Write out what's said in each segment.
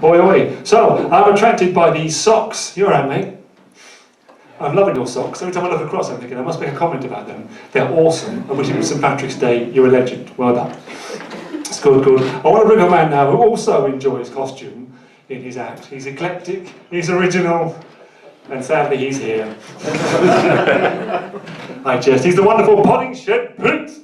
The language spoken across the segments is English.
Oi, oi. So, I'm attracted by these socks. You're right, mate. I'm loving your socks. Every time I look across, I'm thinking I must make a comment about them. They're awesome. I wish it was St. Patrick's Day. You're a legend. Well done. It's good, good. I want to bring a man now who also enjoys costume in his act. He's eclectic, he's original, and sadly he's here. I jest. He's the wonderful Potting Shed Pete.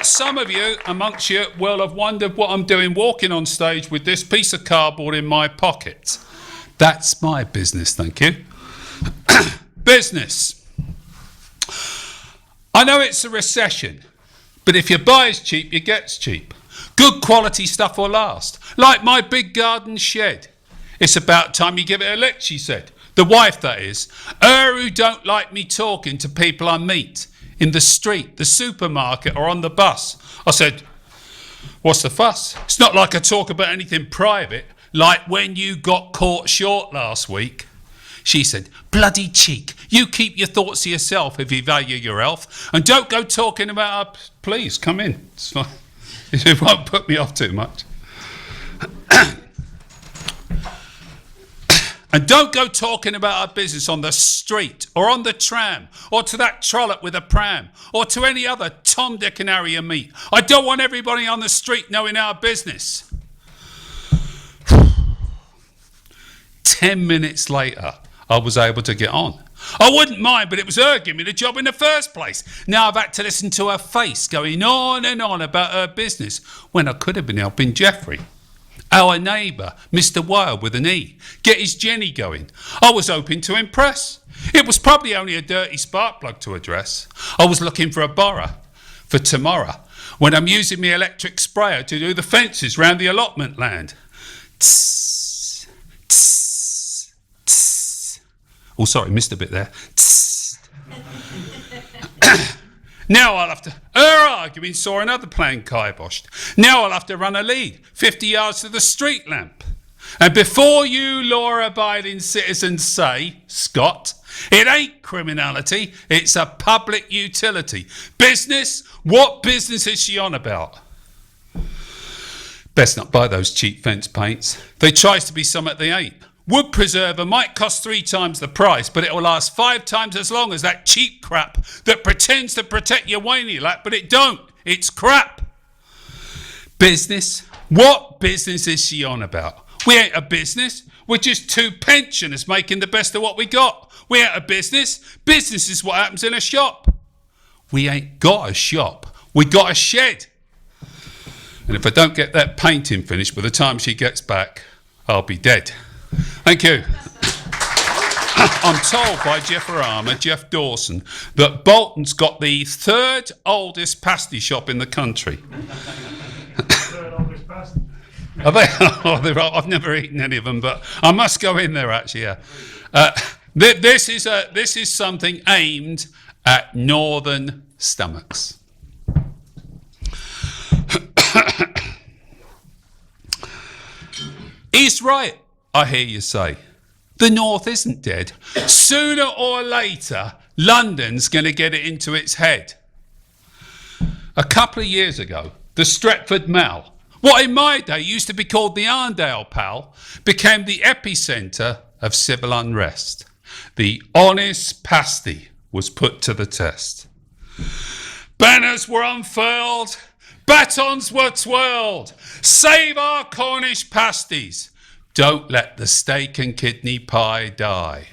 Some of you amongst you will have wondered what I'm doing walking on stage with this piece of cardboard in my pocket. That's my business, thank you. Business. I know it's a recession, but if you buy cheap, you get cheap. Good quality stuff will last. Like my big garden shed. It's about time you give it a lick, she said. The wife, that is. Her who don't like me talking to people I meet. In the street, the supermarket, or on the bus. I said, what's the fuss? It's not like I talk about anything private, like when you got caught short last week. She said, bloody cheek, you keep your thoughts to yourself if you value your health, and don't go talking about her. Please, come in. It's fine. It won't put me off too much. And don't go talking about our business on the street or on the tram or to that trollop with a pram or to any other Tom, Dick and Harry you meet. I don't want everybody on the street knowing our business. 10 minutes later, I was able to get on. I wouldn't mind, but it was her giving me the job in the first place. Now I've had to listen to her face going on and on about her business when I could have been helping Geoffrey. Our neighbour, Mr. Wild with an E, get his Jenny going. I was hoping to impress. It was probably only a dirty spark plug to address. I was looking for a borrower for tomorrow when I'm using my electric sprayer to do the fences round the allotment land. Tss, tss, tss. Oh, sorry, missed a bit there. Tss. Now I'll have to... Her arguing saw another plane kiboshed. Now I'll have to run a lead 50 yards to the street lamp. And before you law-abiding citizens say, Scott, it ain't criminality, it's a public utility. Business? What business is she on about? Best not buy those cheap fence paints. They tries to be something they ain't. Wood preserver might cost 3 times the price, but it will last 5 times as long as that cheap crap that pretends to protect your weenie lap, but it don't. It's crap. Business? What business is she on about? We ain't a business. We're just 2 pensioners making the best of what we got. We ain't a business. Business is what happens in a shop. We ain't got a shop. We got a shed. And if I don't get that painting finished by the time she gets back, I'll be dead. Thank you. I'm told by Jeff Dawson, that Bolton's got the 3rd oldest pasty shop in the country. 3rd oldest pasty? Are they? Oh, I've never eaten any of them, but I must go in there actually. Yeah. This is something aimed at northern stomachs. He's right, I hear you say. The North isn't dead. Sooner or later, London's going to get it into its head. A couple of years ago, the Stretford Mall, what in my day used to be called the Arndale Pal, became the epicentre of civil unrest. The honest pasty was put to the test. Banners were unfurled, batons were twirled. Save our Cornish pasties. Don't let the steak and kidney pie die.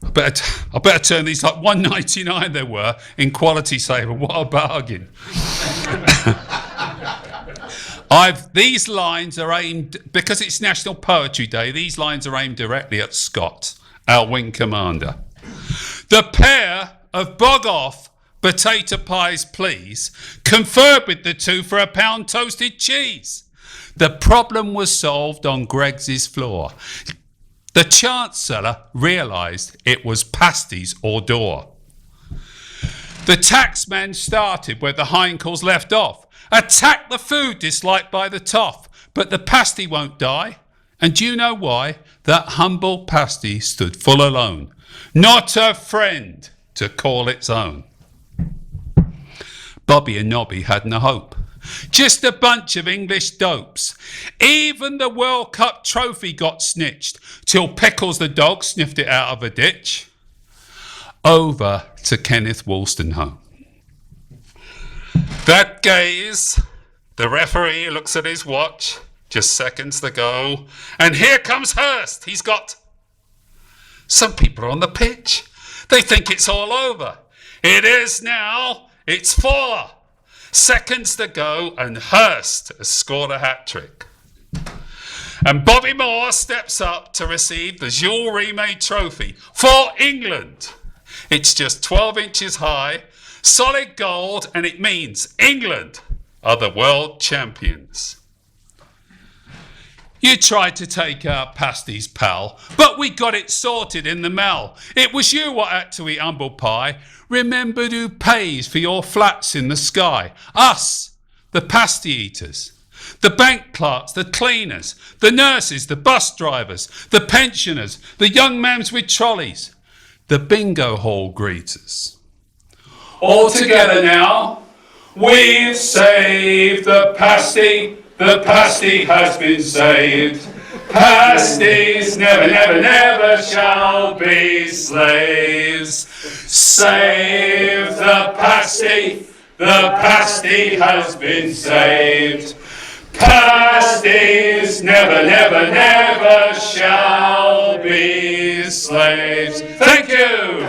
I better turn these like $1.99 they were in Quality Saver. What a bargain. These lines are aimed, because it's National Poetry Day, these lines are aimed directly at Scott, our wing commander. The pair of bog-off potato pies, please, conferred with the 2 for £1 toasted cheese. The problem was solved on Greggs' floor. The Chancellor realised it was pasties or door. The taxman started where the hindcalls left off. Attack the food disliked by the toff, but the pasty won't die. And do you know why? That humble pasty stood full alone, not a friend to call its own. Bobby and Nobby had no hope. Just a bunch of English dopes. Even the World Cup trophy got snitched till Pickles the dog sniffed it out of a ditch. Over to Kenneth Wolstenholme. That gaze, the referee looks at his watch, just seconds to go, and here comes Hurst. He's got some people on the pitch. They think it's all over. It is now. It's 4 seconds to go, and Hurst has scored a hat-trick. And Bobby Moore steps up to receive the Jules Rimet trophy for England. It's just 12 inches high, solid gold, and it means England are the world champions. You tried to take our pasties, pal, but we got it sorted in the mail. It was you what had to eat humble pie. Remembered who pays for your flats in the sky. Us, the pasty eaters. The bank clerks, the cleaners, the nurses, the bus drivers, the pensioners, the young mams with trolleys, the bingo hall greeters. All together now, we've saved the pasty. The pasty has been saved. Pasties never, never, never shall be slaves. Save the pasty. The pasty has been saved. Pasties never, never, never shall be slaves. Thank you.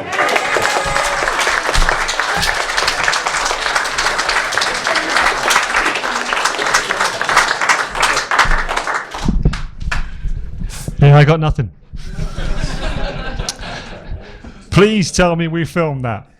Yeah, I got nothing. Please tell me we filmed that.